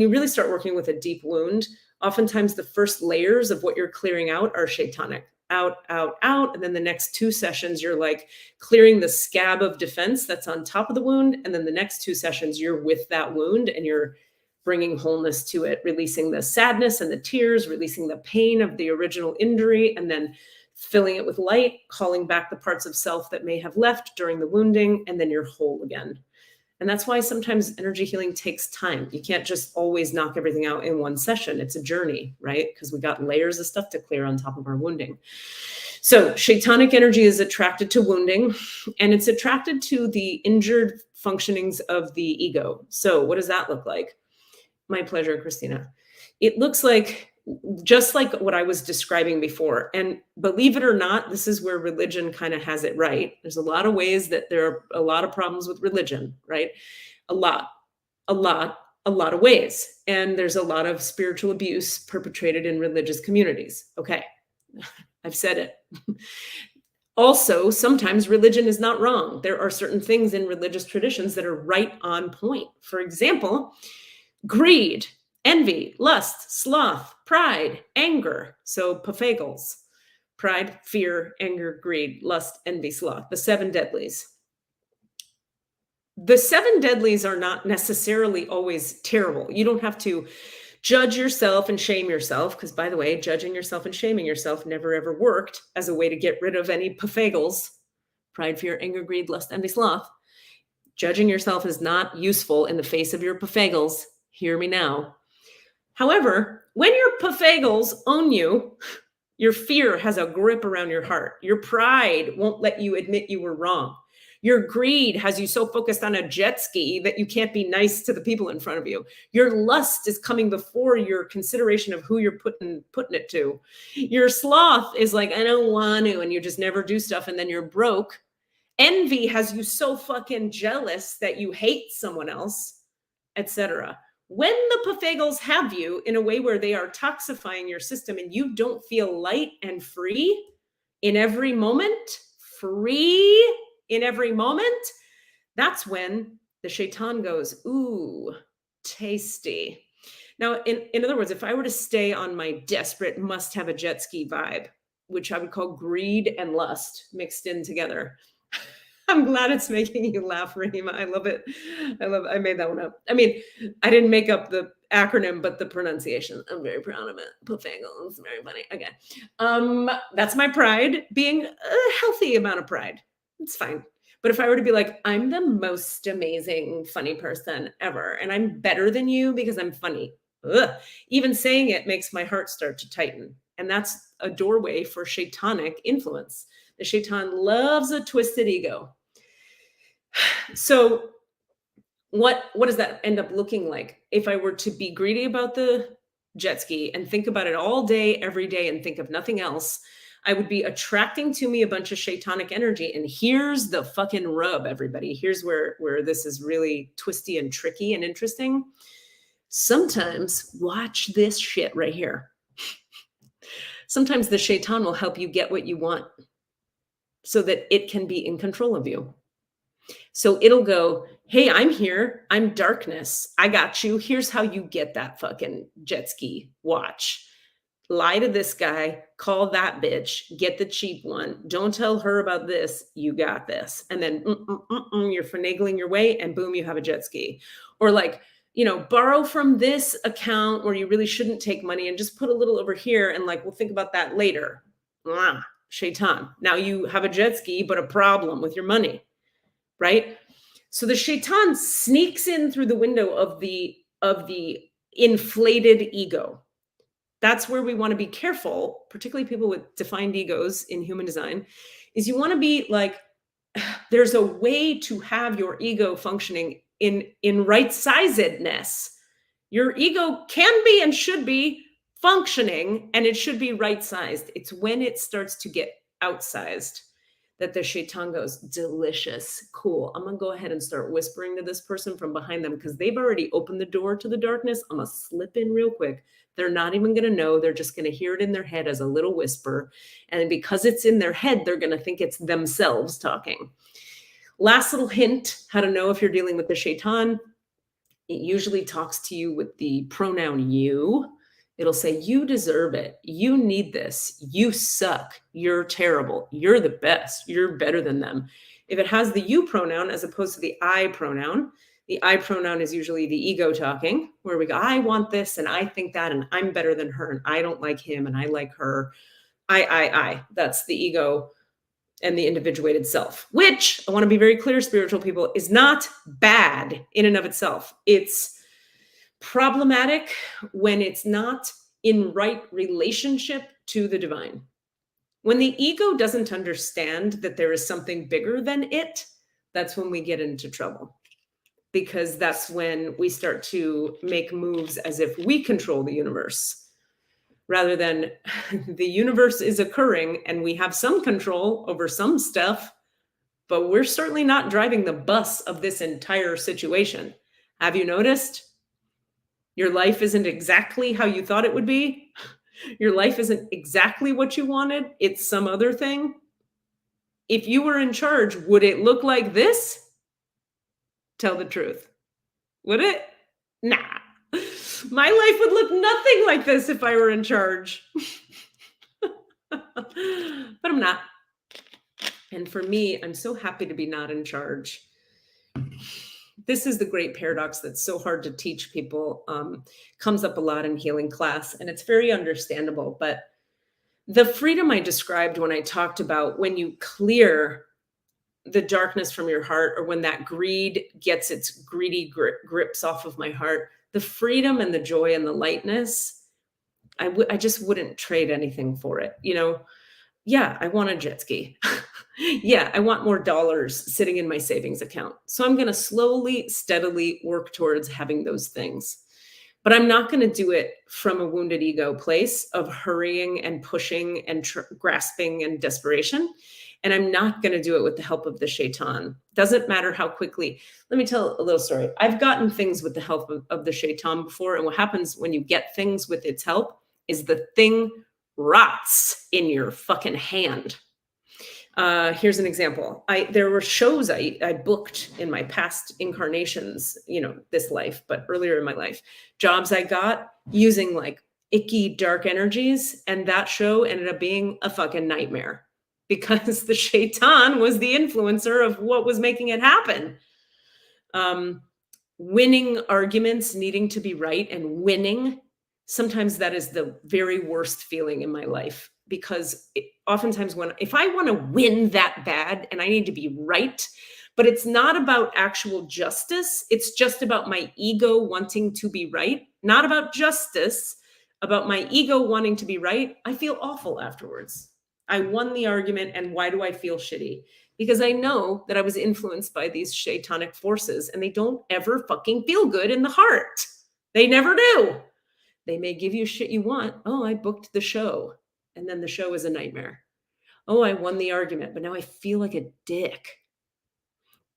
you really start working with a deep wound, oftentimes the first layers of what you're clearing out are shaitanic. Out, out, out. And then the next two sessions, you're like clearing the scab of defense that's on top of the wound. And then the next two sessions, you're with that wound and you're bringing wholeness to it, releasing the sadness and the tears, releasing the pain of the original injury, and then filling it with light, calling back the parts of self that may have left during the wounding, and then you're whole again. And that's why sometimes energy healing takes time. You can't just always knock everything out in one session. It's a journey, right? Because we got layers of stuff to clear on top of our wounding. So shaitanic energy is attracted to wounding, and it's attracted to the injured functionings of the ego. So what does that look like? My pleasure, Christina. It looks like just like what I was describing before. And believe it or not, this is where religion kind of has it right. There's a lot of ways that there are a lot of problems with religion, right? A lot of ways. And there's a lot of spiritual abuse perpetrated in religious communities. Okay, I've said it. Also, sometimes religion is not wrong. There are certain things in religious traditions that are right on point. For example, greed, envy, lust, sloth, pride, anger. So Pythagoras, pride, fear, anger, greed, lust, envy, sloth, the seven deadlies. The seven deadlies are not necessarily always terrible. You don't have to judge yourself and shame yourself, because by the way, judging yourself and shaming yourself never ever worked as a way to get rid of any Pythagoras, pride, fear, anger, greed, lust, envy, sloth. Judging yourself is not useful in the face of your Pythagoras. Hear me now. However, when your Pythagoras own you, your fear has a grip around your heart. Your pride won't let you admit you were wrong. Your greed has you so focused on a jet ski that you can't be nice to the people in front of you. Your lust is coming before your consideration of who you're putting it to. Your sloth is like, I don't want to, and you just never do stuff, and then you're broke. Envy has you so fucking jealous that you hate someone else, etc. When the Pythagoras have you in a way where they are toxifying your system and you don't feel light and free in every moment, that's when the shaitan goes, ooh, tasty. Now, in other words, if I were to stay on my desperate must have a jet ski vibe, which I would call greed and lust mixed in together. I'm glad it's making you laugh, Rahima. I love it. I made that one up. I mean, I didn't make up the acronym, but the pronunciation. I'm very proud of it. Pofangle. It's very funny. Okay. That's my pride, being a healthy amount of pride. It's fine. But if I were to be like, I'm the most amazing, funny person ever, and I'm better than you because I'm funny, even saying it makes my heart start to tighten. And that's a doorway for shaitanic influence. The shaitan loves a twisted ego. So what does that end up looking like? If I were to be greedy about the jet ski and think about it all day, every day, and think of nothing else, I would be attracting to me a bunch of shaitanic energy. And here's the fucking rub, everybody. Here's where this is really twisty and tricky and interesting. Sometimes, watch this shit right here. Sometimes the shaitan will help you get what you want so that it can be in control of you. So it'll go, hey, I'm here. I'm darkness. I got you. Here's how you get that fucking jet ski. Watch. Lie to this guy. Call that bitch. Get the cheap one. Don't tell her about this. You got this. And then you're finagling your way and boom, you have a jet ski. Or like, borrow from this account where you really shouldn't take money and just put a little over here and like, we'll think about that later. Shaitan. Now you have a jet ski, but a problem with your money, right? So the shaitan sneaks in through the window of the inflated ego. That's where we want to be careful, particularly people with defined egos in human design, is you want to be like, there's a way to have your ego functioning in right-sizedness. Your ego can be and should be functioning, and it should be right-sized. It's when it starts to get outsized that the shaitan goes, delicious, cool. I'm going to go ahead and start whispering to this person from behind them because they've already opened the door to the darkness. I'm going to slip in real quick. They're not even going to know. They're just going to hear it in their head as a little whisper. And because it's in their head, they're going to think it's themselves talking. Last little hint, how to know if you're dealing with the shaitan. It usually talks to you with the pronoun you. It'll say, you deserve it. You need this. You suck. You're terrible. You're the best. You're better than them. If it has the you pronoun as opposed to the I pronoun, the I pronoun is usually the ego talking, where we go, I want this and I think that and I'm better than her and I don't like him and I like her. I. That's the ego and the individuated self, which I want to be very clear, spiritual people, is not bad in and of itself. It's problematic when it's not in right relationship to the divine. When the ego doesn't understand that there is something bigger than it, that's when we get into trouble. Because that's when we start to make moves as if we control the universe, rather than the universe is occurring and we have some control over some stuff, but we're certainly not driving the bus of this entire situation. Have you noticed? Your life isn't exactly how you thought it would be. Your life isn't exactly what you wanted. It's some other thing. If you were in charge, would it look like this? Tell the truth. Would it? Nah. My life would look nothing like this if I were in charge. But I'm not. And for me, I'm so happy to be not in charge. This is the great paradox that's so hard to teach people. Comes up a lot in healing class, and it's very understandable. But the freedom I described when I talked about when you clear the darkness from your heart, or when that greed gets its greedy grips off of my heart, the freedom and the joy and the lightness, I just wouldn't trade anything for it. Yeah, I want a jet ski. Yeah, I want more dollars sitting in my savings account. So I'm going to slowly, steadily work towards having those things. But I'm not going to do it from a wounded ego place of hurrying and pushing and grasping and desperation. And I'm not going to do it with the help of the shaitan. Doesn't matter how quickly. Let me tell a little story. I've gotten things with the help of the shaitan before. And what happens when you get things with its help is the thing rots in your fucking hand. Here's an example. There were shows I booked in my past incarnations, this life, but earlier in my life, jobs I got using like icky, dark energies. And that show ended up being a fucking nightmare because the shaitan was the influencer of what was making it happen. Winning arguments, needing to be right and winning, sometimes that is the very worst feeling in my life, because oftentimes if I want to win that bad and I need to be right, but it's not about actual justice, it's just about my ego wanting to be right, not about justice, about my ego wanting to be right, I feel awful afterwards. I won the argument, and why do I feel shitty? Because I know that I was influenced by these shaitanic forces, and they don't ever fucking feel good in the heart. They never do. They may give you shit you want. Oh, I booked the show. And then the show is a nightmare. Oh, I won the argument, but now I feel like a dick.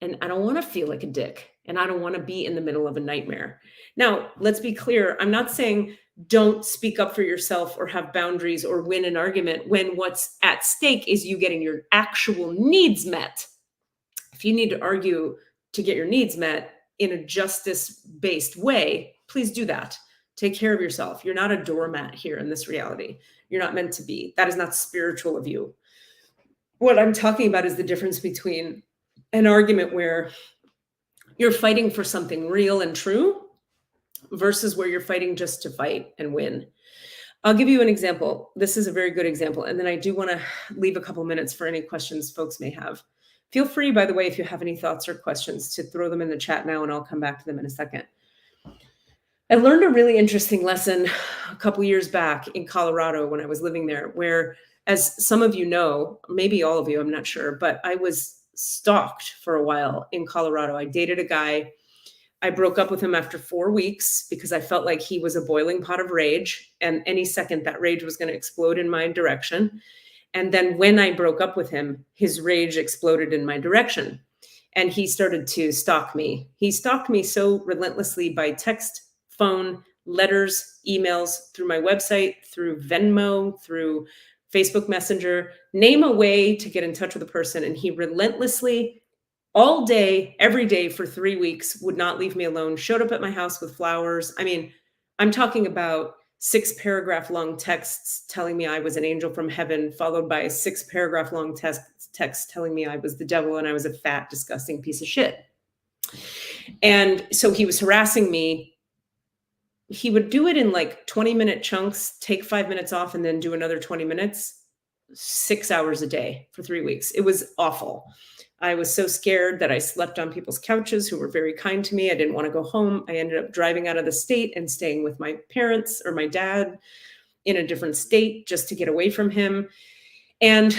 And I don't want to feel like a dick. And I don't want to be in the middle of a nightmare. Now, let's be clear. I'm not saying don't speak up for yourself or have boundaries or win an argument when what's at stake is you getting your actual needs met. If you need to argue to get your needs met in a justice-based way, please do that. Take care of yourself. You're not a doormat here in this reality. You're not meant to be. That is not spiritual of you. What I'm talking about is the difference between an argument where you're fighting for something real and true versus where you're fighting just to fight and win. I'll give you an example. This is a very good example. And then I do want to leave a couple minutes for any questions folks may have. Feel free, by the way, if you have any thoughts or questions, to throw them in the chat now, and I'll come back to them in a second. I learned a really interesting lesson a couple years back in Colorado when I was living there, where, as some of you know, maybe all of you, I'm not sure, but I was stalked for a while in Colorado. I dated a guy. I broke up with him after 4 weeks because I felt like he was a boiling pot of rage, and any second that rage was going to explode in my direction. And then when I broke up with him, his rage exploded in my direction, and he started to stalk me. He stalked me so relentlessly by text, phone, letters, emails, through my website, through Venmo, through Facebook Messenger, name a way to get in touch with a person. And he relentlessly, all day, every day for 3 weeks, would not leave me alone, showed up at my house with flowers. I mean, I'm talking about 6-paragraph long texts telling me I was an angel from heaven, followed by a 6-paragraph long text telling me I was the devil and I was a fat, disgusting piece of shit. And so he was harassing me. He would do it in like 20-minute chunks, take 5 minutes off, and then do another 20 minutes, 6 hours a day for 3 weeks. It was awful. I was so scared that I slept on people's couches who were very kind to me. I didn't want to go home. I ended up driving out of the state and staying with my parents or my dad in a different state just to get away from him. And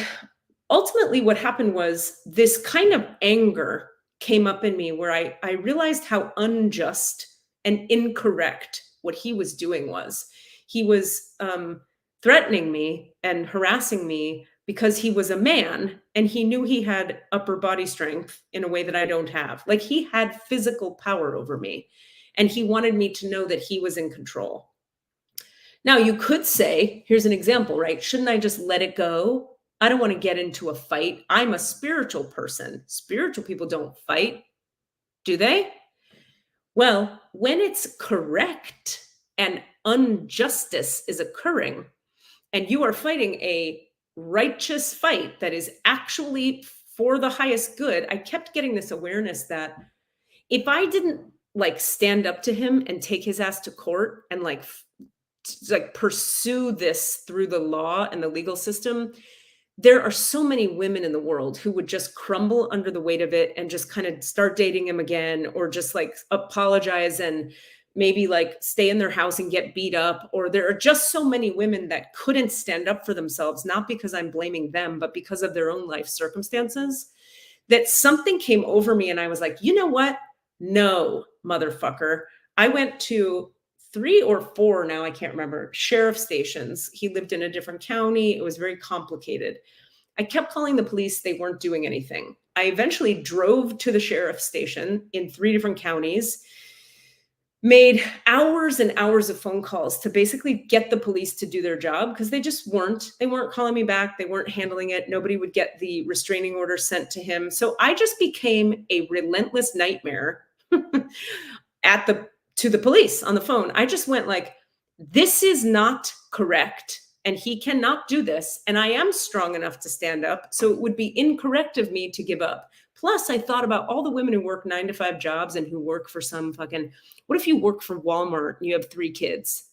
ultimately what happened was this kind of anger came up in me where I realized how unjust and incorrect what he was doing was. He was threatening me and harassing me because he was a man and he knew he had upper body strength in a way that I don't have. Like, he had physical power over me, and he wanted me to know that he was in control. Now, you could say, here's an example, right? Shouldn't I just let it go? I don't want to get into a fight. I'm a spiritual person. Spiritual people don't fight, do they? Well, when it's correct and injustice is occurring, and you are fighting a righteous fight that is actually for the highest good, I kept getting this awareness that if I didn't like stand up to him and take his ass to court and like pursue this through the law and the legal system, there are so many women in the world who would just crumble under the weight of it and just kind of start dating him again, or just like apologize and maybe like stay in their house and get beat up. Or there are just so many women that couldn't stand up for themselves, not because I'm blaming them, but because of their own life circumstances, that something came over me. And I was like, you know what? No, motherfucker. I went to 3 or 4, now I can't remember, sheriff stations. He lived in a different county. It was very complicated. I kept calling the police. They weren't doing anything. I eventually drove to the sheriff station in 3 different counties, made hours and hours of phone calls to basically get the police to do their job, because they weren't calling me back. They weren't handling it. Nobody would get the restraining order sent to him. So I just became a relentless nightmare to the police on the phone. I just went like, this is not correct. And he cannot do this. And I am strong enough to stand up. So it would be incorrect of me to give up. Plus, I thought about all the women who work 9-to-5 jobs and who work for some fucking, what if you work for Walmart and you have 3 kids?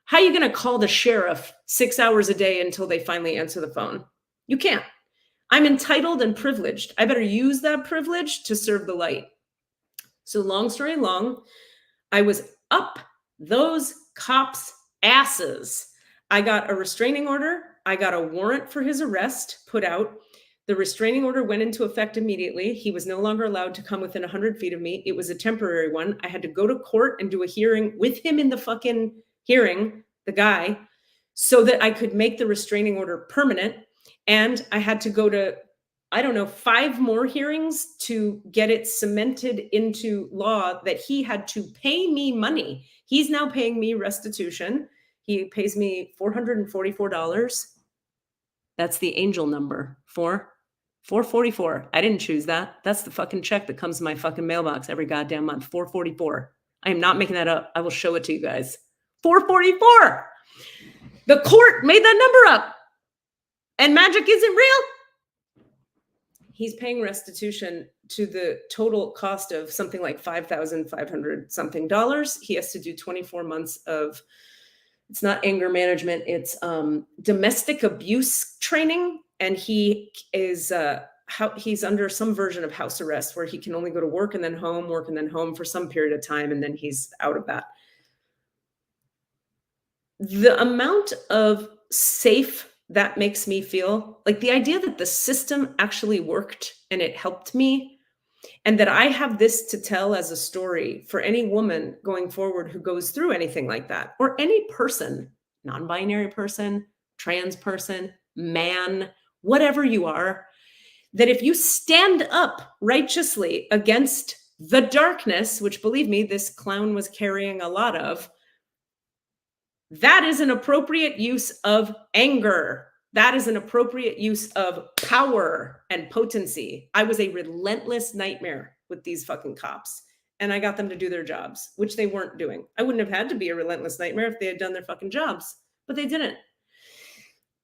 How are you going to call the sheriff 6 hours a day until they finally answer the phone? You can't. I'm entitled and privileged. I better use that privilege to serve the light. So long story long, I was up those cops' asses. I got a restraining order. I got a warrant for his arrest put out. The restraining order went into effect immediately. He was no longer allowed to come within 100 feet of me. It was a temporary one. I had to go to court and do a hearing with him in the fucking hearing, the guy, so that I could make the restraining order permanent. And I had to go to, I don't know, 5 more hearings to get it cemented into law that he had to pay me money. He's now paying me restitution. He pays me $444. That's the angel number, 444. I didn't choose that. That's the fucking check that comes in my fucking mailbox every goddamn month, 444. I am not making that up. I will show it to you guys. 444. The court made that number up. And magic isn't real. He's paying restitution to the total cost of something like $5,500 something. He has to do 24 months of, it's not anger management, it's domestic abuse training. And he is, he's under some version of house arrest where he can only go to work and then home for some period of time. And then he's out of that. The amount of safe that makes me feel, like the idea that the system actually worked and it helped me, and that I have this to tell as a story for any woman going forward who goes through anything like that, or any person, non-binary person, trans person, man, whatever you are, that if you stand up righteously against the darkness, which believe me, this clown was carrying a lot of, that is an appropriate use of anger. That is an appropriate use of power and potency. I was a relentless nightmare with these fucking cops, and I got them to do their jobs, which they weren't doing. I wouldn't have had to be a relentless nightmare if they had done their fucking jobs, but they didn't.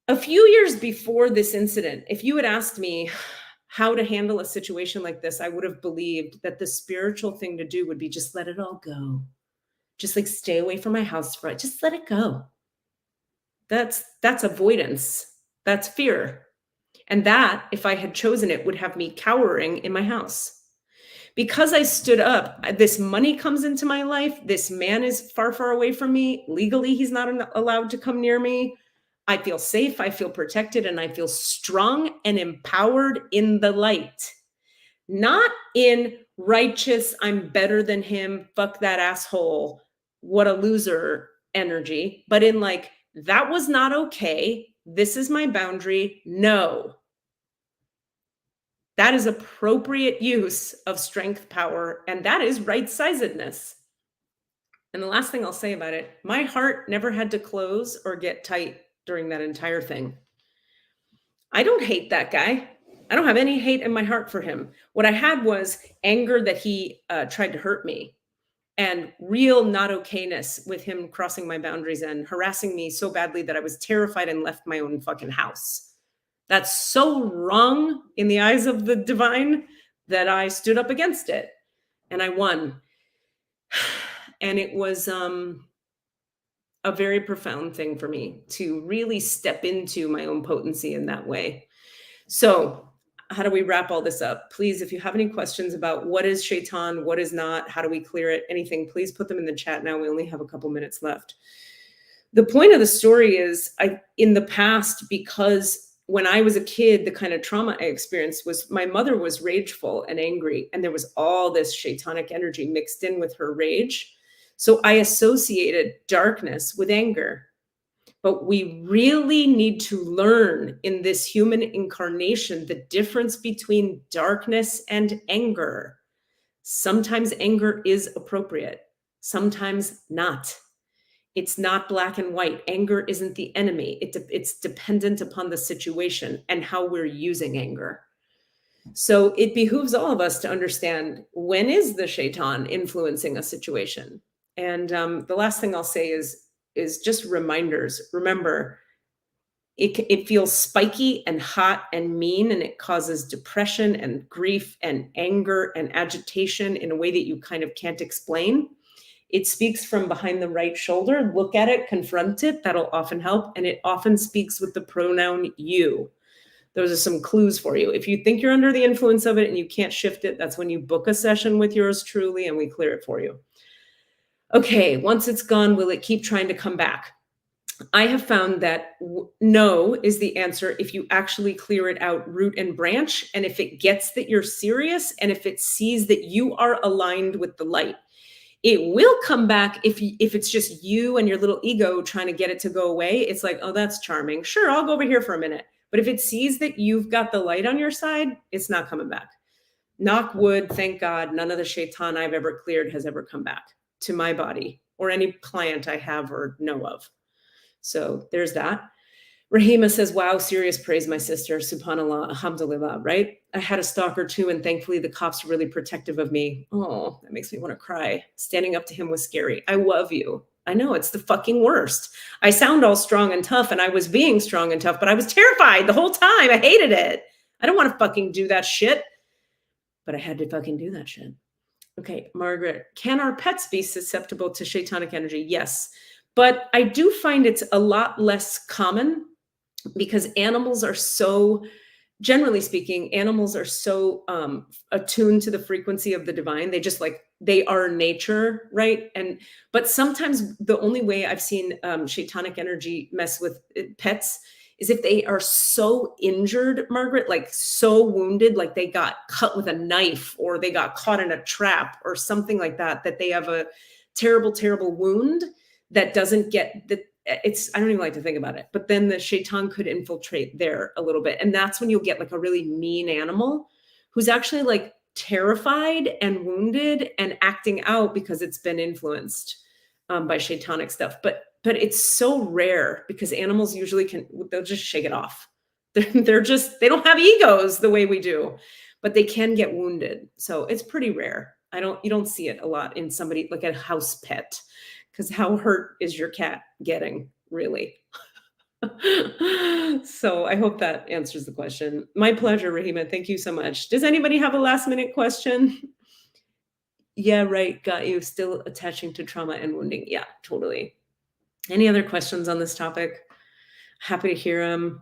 A few years before this incident, if you had asked me how to handle a situation like this, I would have believed that the spiritual thing to do would be just let it all go. Just like stay away from my house for it. Just let it go. That's avoidance. That's fear. And that, if I had chosen it, would have me cowering in my house. Because I stood up, this money comes into my life. This man is far, far away from me. Legally, he's not allowed to come near me. I feel safe, I feel protected, and I feel strong and empowered in the light. Not in righteous, I'm better than him, fuck that asshole, what a loser energy, but in like, that was not okay. This is my boundary. No. That is appropriate use of strength, power, and that is right-sizedness. And the last thing I'll say about it, my heart never had to close or get tight during that entire thing. I don't hate that guy. I don't have any hate in my heart for him. What I had was anger that he tried to hurt me, and real not okayness with him crossing my boundaries and harassing me so badly that I was terrified and left my own fucking house. That's so wrong in the eyes of the divine that I stood up against it and I won. And it was a very profound thing for me to really step into my own potency in that way. So how do we wrap all this up? Please, if you have any questions about what is shaitan, what is not, how do we clear it, anything, please put them in the chat now. We only have a couple minutes left. The point of the story is, in the past, because when I was a kid, the kind of trauma I experienced was my mother was rageful and angry, and there was all this shaitanic energy mixed in with her rage. So I associated darkness with anger. But we really need to learn in this human incarnation the difference between darkness and anger. Sometimes anger is appropriate, sometimes not. It's not black and white. Anger isn't the enemy. It's dependent upon the situation and how we're using anger. So it behooves all of us to understand, when is the shaitan influencing a situation? And the last thing I'll say is, is just reminders. Remember, it feels spiky and hot and mean, and it causes depression and grief and anger and agitation in a way that you kind of can't explain. It speaks from behind the right shoulder. Look at it, confront it. That'll often help. And it often speaks with the pronoun you. Those are some clues for you. If you think you're under the influence of it and you can't shift it, that's when you book a session with yours truly and we clear it for you. Okay, once it's gone, will it keep trying to come back? I have found that no is the answer if you actually clear it out root and branch, and if it gets that you're serious, and if it sees that you are aligned with the light. It will come back if it's just you and your little ego trying to get it to go away. It's like, oh, that's charming. Sure, I'll go over here for a minute. But if it sees that you've got the light on your side, it's not coming back. Knock wood, thank God, none of the shaitan I've ever cleared has ever come back to my body or any client I have or know of. So there's that. Rahima says, wow, serious praise, my sister. Subhanallah, alhamdulillah, right? I had a stalker too, and thankfully the cops were really protective of me. Oh, that makes me want to cry. Standing up to him was scary. I love you. I know, it's the fucking worst. I sound all strong and tough, and I was being strong and tough, but I was terrified the whole time. I hated it. I don't want to fucking do that shit. But I had to fucking do that shit. Okay, Margaret, can our pets be susceptible to shaitanic energy? Yes. But I do find it's a lot less common because animals are so, generally speaking, animals are so attuned to the frequency of the divine. They just like, they are nature, right? But sometimes the only way I've seen shaitanic energy mess with pets is if they are so injured, Margaret, like so wounded, like they got cut with a knife or they got caught in a trap or something like that, that they have a terrible, terrible wound that doesn't get the, I don't even like to think about it, but then the shaitan could infiltrate there a little bit. And that's when you'll get like a really mean animal who's actually like terrified and wounded and acting out because it's been influenced by shaitanic stuff. But it's so rare because animals usually they'll just shake it off. They're just, they don't have egos the way we do, but they can get wounded. So it's pretty rare. You don't see it a lot in somebody like a house pet. Because how hurt is your cat getting, really? So I hope that answers the question. My pleasure, Rahima. Thank you so much. Does anybody have a last minute question? Yeah, right. Got you. Still attaching to trauma and wounding. Yeah, totally. Any other questions on this topic? Happy to hear them.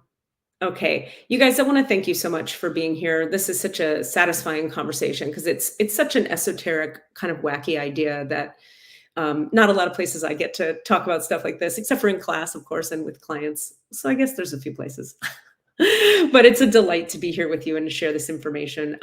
Okay, you guys, I want to thank you so much for being here. This is such a satisfying conversation because it's such an esoteric kind of wacky idea that not a lot of places I get to talk about stuff like this, except for in class, of course, and with clients. So I guess there's a few places. But it's a delight to be here with you and to share this information.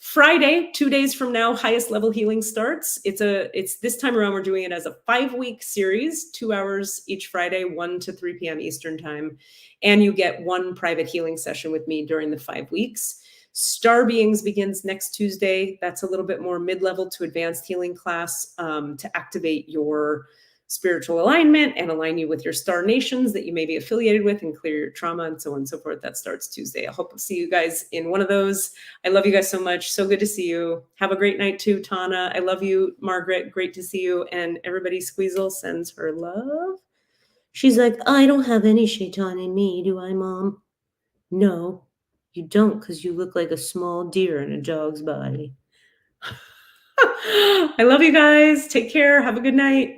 Friday, 2 days from now, highest level healing starts. It's this time around, we're doing it as a 5-week series, 2 hours each Friday, 1 to 3 p.m. Eastern time. And you get one private healing session with me during the 5 weeks. Star Beings begins next Tuesday. That's a little bit more mid-level to advanced healing class to activate your spiritual alignment and align you with your star nations that you may be affiliated with and clear your trauma and so on and so forth. That starts Tuesday. I hope to see you guys in one of those. I love you guys so much. So good to see you. Have a great night too, Tana. I love you, Margaret. Great to see you. And everybody, Squeezle sends her love. She's like, I don't have any shaitan in me, do I, Mom? No, you don't, because you look like a small deer in a dog's body. I love you guys. Take care. Have a good night.